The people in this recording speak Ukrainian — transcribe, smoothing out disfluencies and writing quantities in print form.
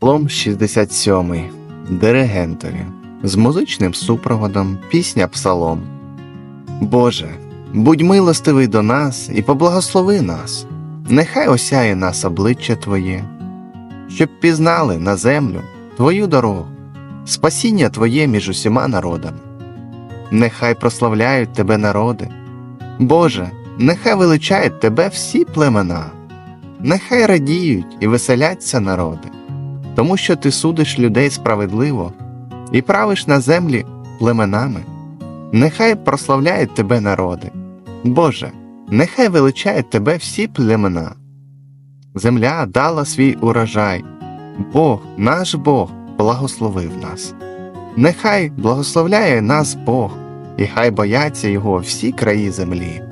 Псалом 67. Диригентові. З музичним супроводом пісня Псалом. Боже, будь милостивий до нас і поблагослови нас. Нехай осяє нас обличчя Твоє, щоб пізнали на землю Твою дорогу, спасіння Твоє між усіма народами. Нехай прославляють Тебе народи. Боже, нехай величають Тебе всі племена. Нехай радіють і веселяться народи, тому що Ти судиш людей справедливо і правиш на землі племенами. Нехай прославляють Тебе народи. Боже, нехай величають Тебе всі племена. Земля дала свій урожай. Бог, наш Бог, благословив нас. Нехай благословляє нас Бог, і хай бояться Його всі краї землі.